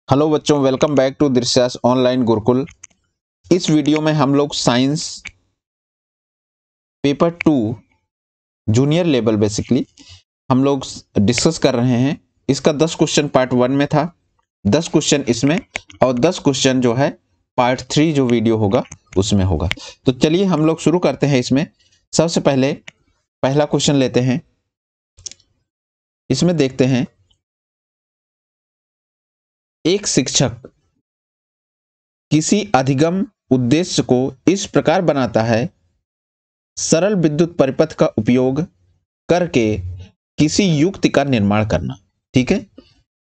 Hello बच्चों, welcome back to दिरशास online Gurukul. इस वीडियो में हम लोग science paper 2 junior level basically हम लोग डिस्कस कर रहे हैं। इसका 10 क्वेश्चन पार्ट 1 में था, 10 क्वेश्चन इसमें और 10 क्वेश्चन जो है पार्ट 3 जो वीडियो होगा उसमें होगा। तो चलिए हम लोग शुरू करते हैं। इसमें सबसे पहले पहला क्वेश्चन लेते हैं। इसमें देखते हैं, एक शिक्षक किसी अधिगम उद्देश्य को इस प्रकार बनाता है, सरल विद्युत परिपथ का उपयोग करके किसी युक्ति का निर्माण करना। ठीक है,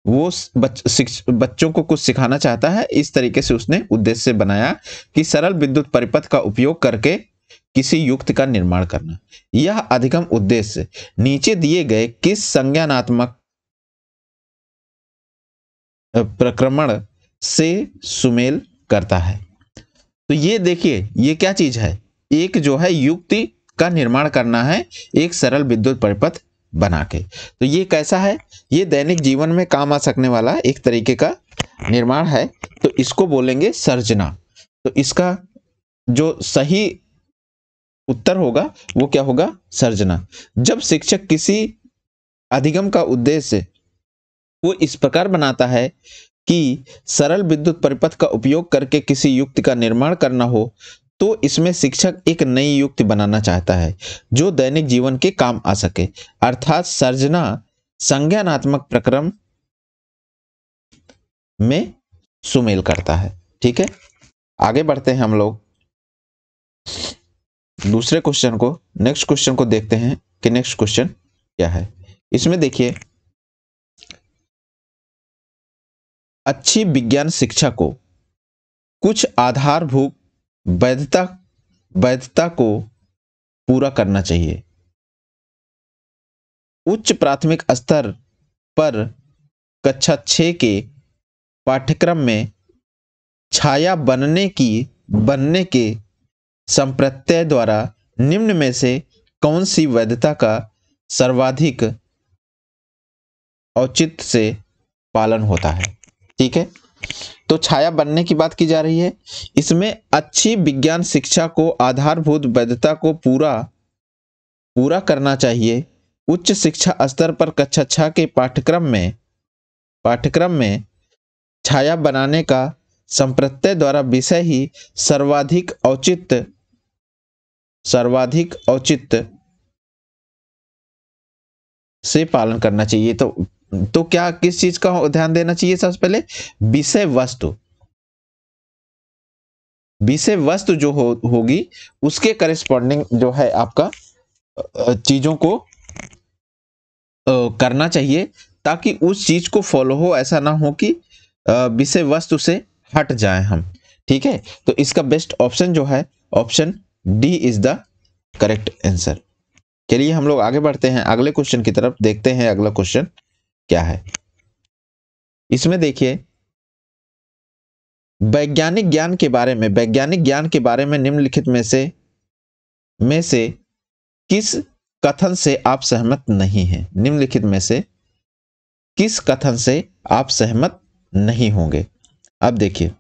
वो बच्चों को कुछ सिखाना चाहता है, इस तरीके से उसने उद्देश्य बनाया कि सरल विद्युत परिपथ का उपयोग करके किसी युक्ति का निर्माण करना। यह अधिगम उद्देश्य नीचे दिए गए किस संज्ञानात्मक प्रक्रमण से सुमेल करता है? तो ये देखिए, ये क्या चीज है, एक जो है युक्ति का निर्माण करना है एक सरल विद्युत परिपथ बना के। तो ये कैसा है, ये दैनिक जीवन में काम आ सकने वाला एक तरीके का निर्माण है, तो इसको बोलेंगे सर्जना। तो इसका जो सही उत्तर होगा वो क्या होगा, सर्जना। जब शिक्षक किसी अधिगम का उद्देश्य वो इस प्रकार बनाता है कि सरल विद्युत परिपथ का उपयोग करके किसी युक्ति का निर्माण करना हो, तो इसमें शिक्षक एक नई युक्ति बनाना चाहता है जो दैनिक जीवन के काम आ सके, अर्थात सर्जना संज्ञानात्मक प्रक्रम में सुमेल करता है। ठीक है, आगे बढ़ते हैं हम लोग दूसरे क्वेश्चन को, नेक्स्ट क्वेश्चन को देखते हैं कि नेक्स्ट क्वेश्चन क्या है। इसमें देखिए, अच्छी विज्ञान शिक्षा को कुछ आधारभूत वैधता को पूरा करना चाहिए। उच्च प्राथमिक स्तर पर कक्षा 6 के पाठ्यक्रम में छाया बनने के संप्रत्यय द्वारा निम्न में से कौन सी वैधता का सर्वाधिक औचित्य से पालन होता है? ठीक है, तो छाया बनने की बात की जा रही है। इसमें अच्छी विज्ञान शिक्षा को आधारभूत वैधता को पूरा करना चाहिए। उच्च शिक्षा स्तर पर कक्षा 6 के पाठ्यक्रम में छाया बनाने का संप्रत्यय द्वारा विषय ही सर्वाधिक औचित्य से पालन करना चाहिए। तो क्या किस चीज का ध्यान देना चाहिए? सबसे पहले विषय वस्तु जो होगी उसके करेस्पॉन्डिंग जो है आपका चीजों को करना चाहिए, ताकि उस चीज को फॉलो हो, ऐसा ना हो कि विषय वस्तु से हट जाए हम। ठीक है, तो इसका बेस्ट ऑप्शन जो है option D is the correct answer. चलिए हम लोग आगे बढ़ते हैं, अगले क्वेश्चन की तरफ देखते हैं। अगला क्वेश्चन क्या है, इसमें देखिए, वैज्ञानिक ज्ञान के बारे में निम्नलिखित में से किस कथन से आप सहमत नहीं हैं? निम्नलिखित में से किस कथन से आप सहमत नहीं होंगे? अब देखिए,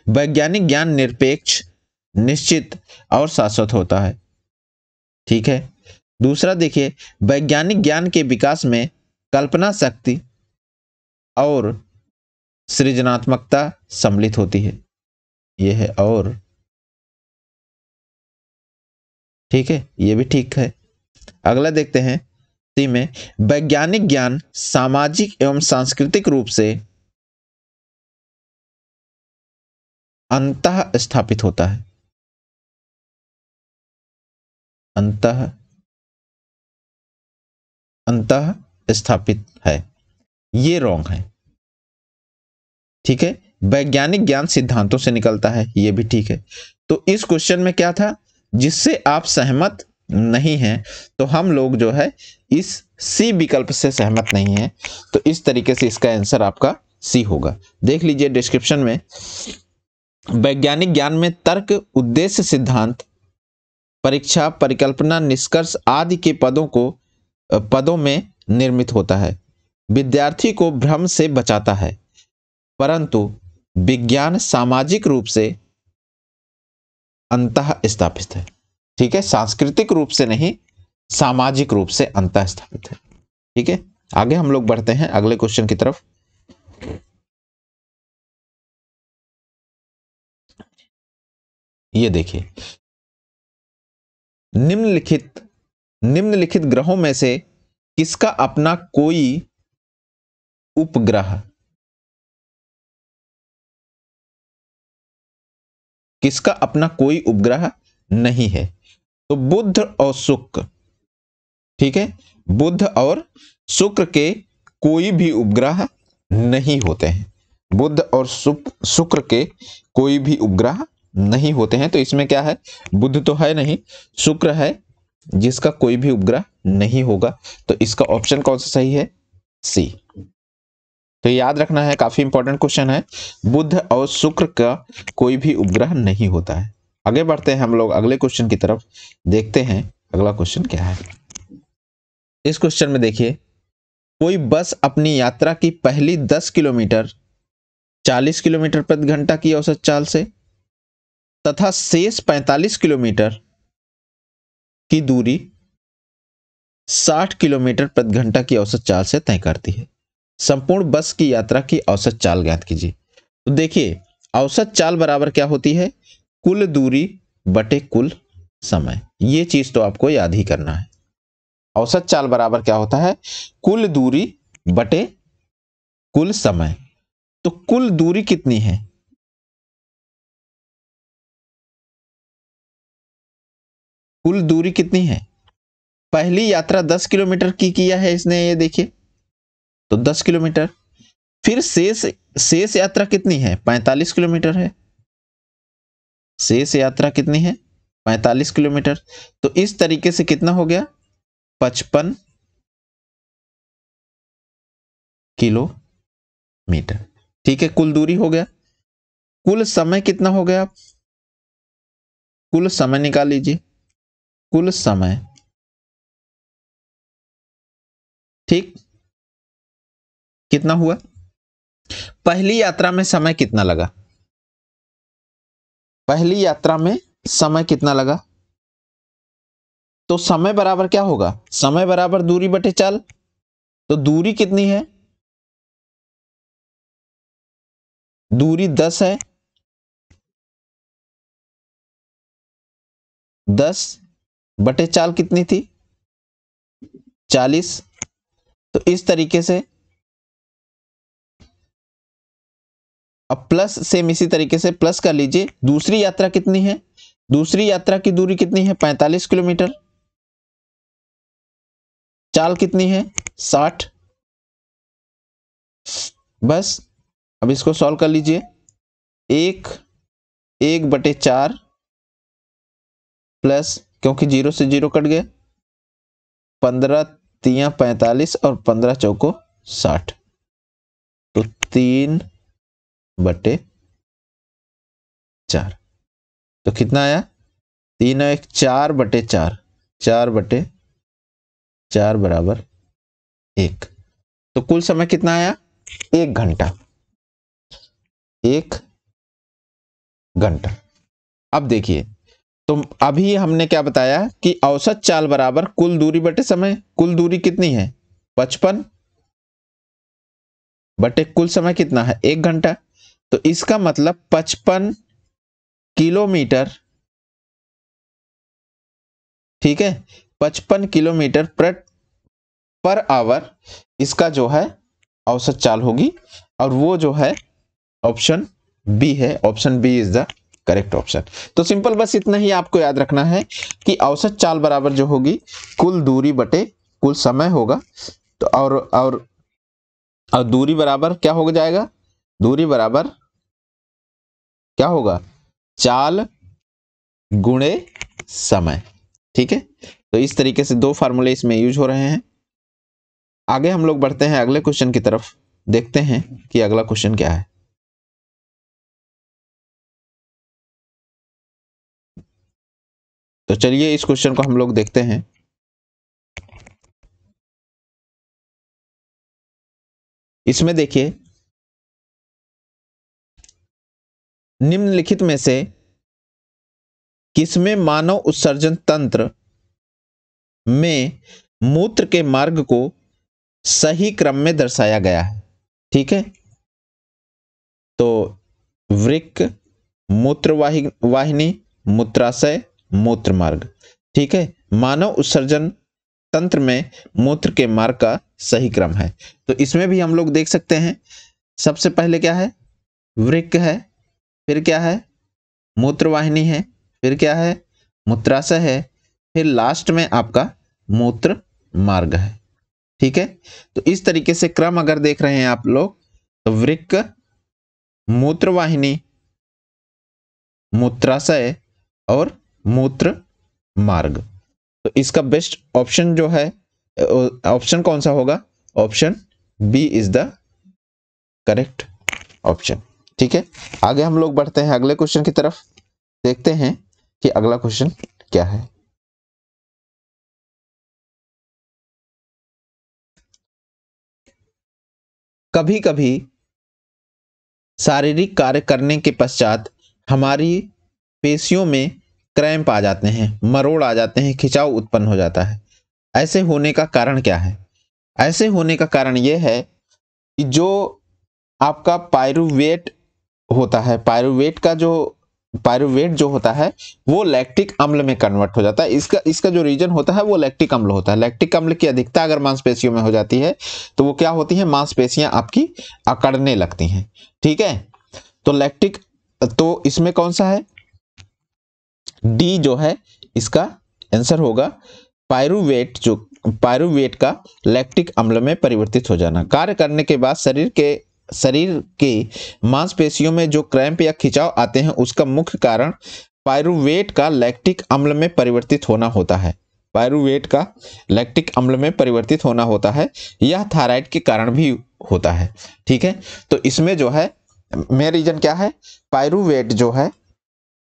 वैज्ञानिक ज्ञान निरपेक्ष, निश्चित और शाश्वत होता है। ठीक है, दूसरा देखिए, वैज्ञानिक ज्ञान के विकास में कल्पना शक्ति और सृजनात्मकता सम्मिलित होती है। यह है और, ठीक है, यह भी ठीक है। अगला देखते हैं, सी में, वैज्ञानिक ज्ञान सामाजिक एवं सांस्कृतिक रूप से अंतः स्थापित होता है। अंतः स्थापित है, ये रॉन्ग है। ठीक है, वैज्ञानिक ज्ञान सिद्धांतों से निकलता है, ये भी ठीक है। तो इस क्वेश्चन में क्या था, जिससे आप सहमत नहीं हैं, तो हम लोग जो है इस सी विकल्प से सहमत नहीं हैं, तो इस तरीके से इसका आंसर आपका सी होगा। देख लीजिए डिस्क्रिप्शन में, वैज्ञानिक ज्ञान में तर्क, उद्देश्य, सिद्धांत, परीक्षा, परिकल्पना, निष्कर्ष आदि के पदों में निर्मित होता है। विद्यार्थी को भ्रम से बचाता है। परंतु विज्ञान सामाजिक रूप से अंतः स्थापित है। ठीक है, सांस्कृतिक रूप से नहीं, सामाजिक रूप से अंतः स्थापित है। ठीक है, आगे हम लोग बढ़ते हैं अगले क्वेश्चन की तरफ। ये देखिए, निम्नलिखित ग्रहों में से किसका अपना कोई उपग्रह, किसका अपना कोई उपग्रह नहीं है? तो बुध और शुक्र। ठीक है, बुध और शुक्र के कोई भी उपग्रह नहीं होते हैं। बुध और शुक्र के कोई भी उपग्रह नहीं होते हैं। तो इसमें क्या है, बुध तो है नहीं, शुक्र है जिसका कोई भी उपग्रह नहीं होगा। तो इसका ऑप्शन कौन सा सही है? सी। तो याद रखना है, काफी इंपॉर्टेंट क्वेश्चन है, बुध और शुक्र का कोई भी उपग्रह नहीं होता है। आगे बढ़ते हैं हम लोग अगले क्वेश्चन की तरफ, देखते हैं अगला क्वेश्चन क्या है। इस क्वेश्चन में देखिए, कोई बस अपनी यात्रा की पहली 10 किलोमीटर 40 किलोमीटर प्रति घंटा की औसत चाल से तथा शेष 45 किलोमीटर की दूरी 60 किलोमीटर प्रति घंटा की औसत चाल से तय करती है। संपूर्ण बस की यात्रा की औसत चाल ज्ञात कीजिए। तो देखिए, औसत चाल बराबर क्या होती है? कुल दूरी बटे कुल समय। ये चीज तो आपको याद ही करना है। औसत चाल बराबर क्या होता है? कुल दूरी बटे कुल समय। तो कुल दूरी कितनी है? कुल दूरी कितनी है? पहली यात्रा 10 किलोमीटर की किया है इसने, ये देखिए, तो 10 किलोमीटर। फिर शेष यात्रा कितनी है? 45 किलोमीटर है। शेष यात्रा कितनी है? 45 किलोमीटर। तो इस तरीके से कितना हो गया? 55 किलोमीटर। ठीक है, कुल दूरी हो गया। कुल समय कितना हो गया? कुल समय निकाल लीजिए, कुल समय। ठीक, कितना हुआ? पहली यात्रा में समय कितना लगा? पहली यात्रा में समय कितना लगा? तो समय बराबर क्या होगा? समय बराबर दूरी बटे चाल। तो दूरी कितनी है? दूरी 10 है। 10 बटे चाल कितनी थी? 40। तो इस तरीके से अब प्लस, सेम इसी तरीके से प्लस कर लीजिए। दूसरी यात्रा कितनी है? दूसरी यात्रा की दूरी कितनी है? 45 किलोमीटर। चाल कितनी है? 60। बस, अब इसको सॉल्व कर लीजिए। 1/4 प्लस, क्योंकि 0 से 0 कट गए, 15 तिया 45 और 15 चौको 60। तो 3/4। तो कितना आया? 3 × 4/4, 4/4 बराबर 1। तो कुल समय कितना आया? 1 घंटा। 1 घंटा। अब देखिए, तो अभी हमने क्या बताया कि औसत चाल बराबर कुल दूरी बटे समय। कुल दूरी कितनी है? 55 बटे कुल समय कितना है? 1 घंटा। तो इसका मतलब 55 किलोमीटर। ठीक है, 55 किलोमीटर पर आवर इसका जो है औसत चाल होगी। और वो जो है ऑप्शन बी है। Option B is the correct option. तो सिंपल बस इतना ही आपको याद रखना है कि औसत चाल बराबर जो होगी कुल दूरी बटे कुल समय होगा। तो और दूरी बराबर क्या हो जाएगा? दूरी बराबर क्या होगा? चाल गुणे समय। ठीक है, तो इस तरीके से दो फार्मूले इसमें यूज हो रहे हैं। आगे हम लोग बढ़ते हैं अगले क्वेश्चन की तरफ, देखते हैं कि अगला क्वेश्चन क्या है। तो चलिए इस क्वेश्चन को हम लोग देखते हैं। इसमें देखिए, निम्नलिखित में से किसमें मानव उत्सर्जन तंत्र में मूत्र के मार्ग को सही क्रम में दर्शाया गया है? ठीक है, तो वृक्क, वाहिनी, मूत्राशय, मूत्र मार्ग। ठीक है, मानव उत्सर्जन तंत्र में मूत्र के मार्ग का सही क्रम है। तो इसमें भी हम लोग देख सकते हैं, सबसे पहले क्या है, वृक्क है, फिर क्या है, मूत्रवाहिनी है, फिर क्या है, मूत्राशय है, फिर लास्ट में आपका मूत्र मार्ग है। ठीक है, तो इस तरीके से क्रम अगर देख रहे हैं आप लोग, तो वृक्क, मूत्रवाहिनी, मूत्राशय और मूत्र मार्ग। तो इसका बेस्ट ऑप्शन जो है, ऑप्शन कौन सा होगा? Option B is the correct option. ठीक है, आगे हम लोग बढ़ते हैं अगले क्वेश्चन की तरफ, देखते हैं कि अगला क्वेश्चन क्या है। कभी कभी शारीरिक कार्य करने के पश्चात हमारी पेशियों में क्रैम्प आ जाते हैं, मरोड़ आ जाते हैं, खिंचाव उत्पन्न हो जाता है। ऐसे होने का कारण क्या है? ऐसे होने का कारण यह है कि जो आपका पायरुवेट होता है, पायरुवेट जो होता है वो लैक्टिक अम्ल में कन्वर्ट हो जाता है। इसका जो रीजन होता है वो लैक्टिक अम्ल होता है। लैक्टिक अम्ल की अधिकता अगर मांसपेशियों में हो जाती है तो वो क्या होती है, मांसपेशियां आपकी अकड़ने लगती हैं। ठीक है, तो इसमें कौन सा है? डी जो है इसका आंसर होगा। पायरुवेट का लैक्टिक अम्ल में परिवर्तित हो जाना। कार्य करने के बाद शरीर के मांसपेशियों में जो क्रैम्प या खिंचाव आते हैं उसका मुख्य कारण पायरुवेट का लैक्टिक अम्ल में परिवर्तित होना होता है। पायरुवेट का लैक्टिक अम्ल में परिवर्तित होना होता है। यह थायराइड के कारण भी होता है। ठीक है, तो इसमें जो है मेन रीजन क्या है? पायरुवेट जो है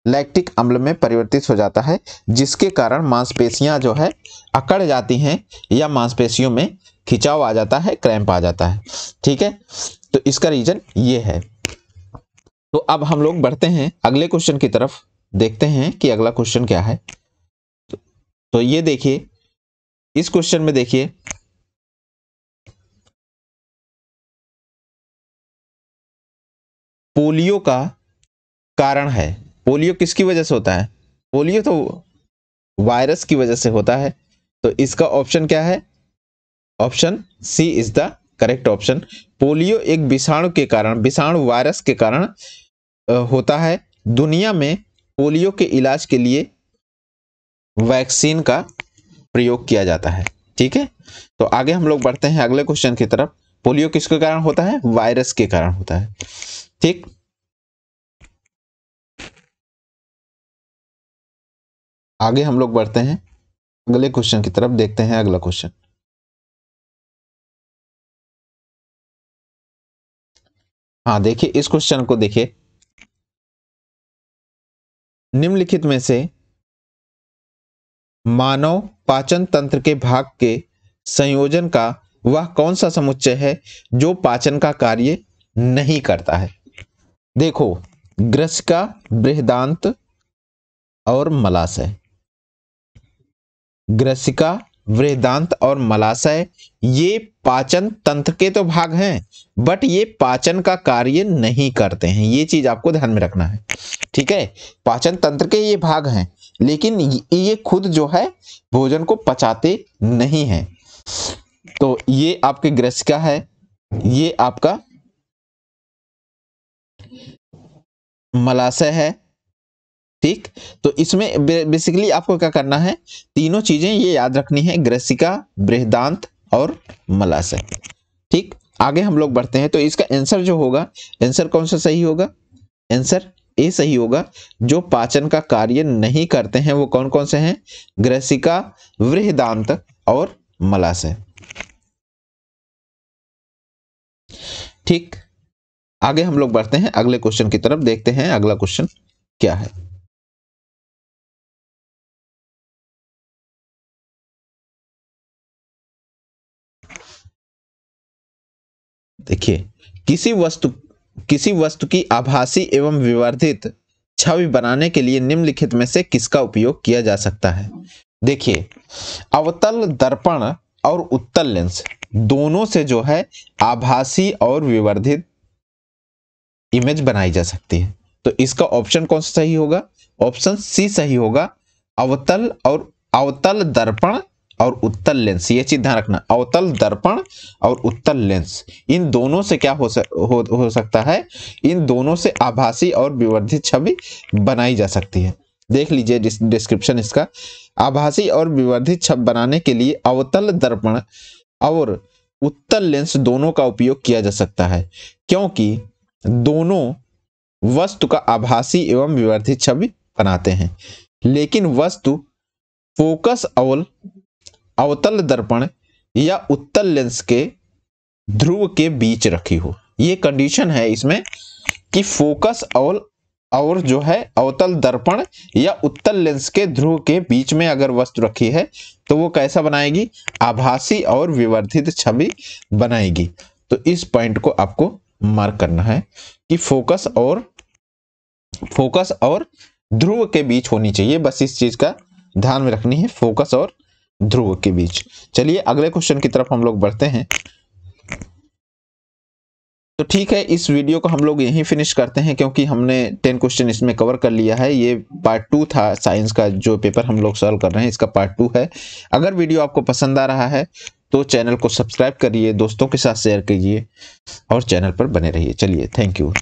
लैक्टिक अम्ल में परिवर्तित हो जाता है, जिसके कारण मांसपेशियां जो है अकड़ जाती हैं या मांसपेशियों में खिंचाव आ जाता है, क्रैम्प आ जाता है। ठीक है, तो इसका रीजन ये है। तो अब हम लोग बढ़ते हैं अगले क्वेश्चन की तरफ, देखते हैं कि अगला क्वेश्चन क्या है। तो ये देखिए, इस क्वेश्चन में देखिए, पोलियो का कारण है। पोलियो किसकी वजह से होता है? पोलियो तो वायरस की वजह से होता है। तो इसका ऑप्शन क्या है? Option C is the correct option. Polio एक विषाणु के कारण, विषाणु वायरस के कारण होता है। दुनिया में पोलियो के इलाज के लिए वैक्सीन का प्रयोग किया जाता है। ठीक है, तो आगे हम लोग बढ़ते हैं अगले क्वेश्चन की तरफ। पोलियो किसके कारण होता है? वायरस के कारण होता है। ठीक, आगे हम लोग बढ़ते हैं अगले क्वेश्चन की तरफ, देखते हैं अगला क्वेश्चन। हाँ देखिए, इस क्वेश्चन को देखिए, निम्नलिखित में से मानव पाचन तंत्र के भाग के संयोजन का वह कौन सा समुच्चय है जो पाचन का कार्य नहीं करता है? देखो, ग्रसिका, बृहदान्त और मलाशय। ग्रसिका, बृहदान्त और मलाशय ये पाचन तंत्र के तो भाग हैं, बट ये पाचन का कार्य नहीं करते हैं। ये चीज आपको ध्यान में रखना है। ठीक है, पाचन तंत्र के ये भाग हैं, लेकिन ये खुद जो है भोजन को पचाते नहीं हैं। तो ये आपके ग्रसिका है, ये आपका मलाशय है। ठीक, तो इसमें बेसिकली आपको क्या करना है, तीनों चीजें ये याद रखनी है, ग्रसिका, बृहदान्त और मलाशय। ठीक, आगे हम लोग बढ़ते हैं। तो इसका आंसर जो होगा, आंसर कौन सा सही होगा? आंसर ए सही होगा। जो पाचन का कार्य नहीं करते हैं वो कौन कौन से हैं? ग्रसिका, बृहदान्त और मलाशय। ठीक, आगे हम लोग बढ़ते हैं अगले क्वेश्चन की तरफ, देखते हैं अगला क्वेश्चन क्या है। देखिए, किसी वस्तु की आभासी एवं विवर्धित छवि बनाने के लिए निम्नलिखित में से किसका उपयोग किया जा सकता है। देखिए, अवतल दर्पण और उत्तल लेंस दोनों से जो है आभासी और विवर्धित इमेज बनाई जा सकती है। तो इसका ऑप्शन कौन सा सही होगा? ऑप्शन सी सही होगा। अवतल दर्पण और उत्तल लेंस, ये चीज ध्यान रखना, अवतल दर्पण और उत्तल लेंस, इन दोनों से क्या हो सकता है? इन दोनों से आभासी और विवर्धित छवि बनाई जा सकती है। देख लीजिए डिस्क्रिप्शन इसका। आभासी और विवर्धित छवि बनाने के लिए अवतल दर्पण और उत्तल लेंस दोनों का उपयोग किया जा सकता है, क्योंकि दोनों वस्तु का आभासी एवं विवर्धित छवि बनाते हैं, लेकिन वस्तु फोकस अवतल दर्पण या उत्तल लेंस के ध्रुव के बीच रखी हो। ये कंडीशन है इसमें कि फोकस और जो है अवतल दर्पण या उत्तल लेंस के ध्रुव के बीच में अगर वस्तु रखी है तो वो कैसा बनाएगी? आभासी और विवर्धित छवि बनाएगी। तो इस पॉइंट को आपको मार्क करना है कि फोकस और ध्रुव के बीच होनी चाहिए। बस इस चीज का ध्यान में रखनी है, फोकस और ध्रुव के बीच। चलिए अगले क्वेश्चन की तरफ हम लोग बढ़ते हैं। तो ठीक है, इस वीडियो को हम लोग यहीं फिनिश करते हैं, क्योंकि हमने 10 क्वेश्चन इसमें कवर कर लिया है। ये पार्ट 2 था, साइंस का जो पेपर हम लोग सॉल्व कर रहे हैं इसका पार्ट 2 है। अगर वीडियो आपको पसंद आ रहा है तो चैनल को सब्सक्राइब करिए, दोस्तों के साथ शेयर कीजिए और चैनल पर बने रहिए। चलिए, थैंक यू।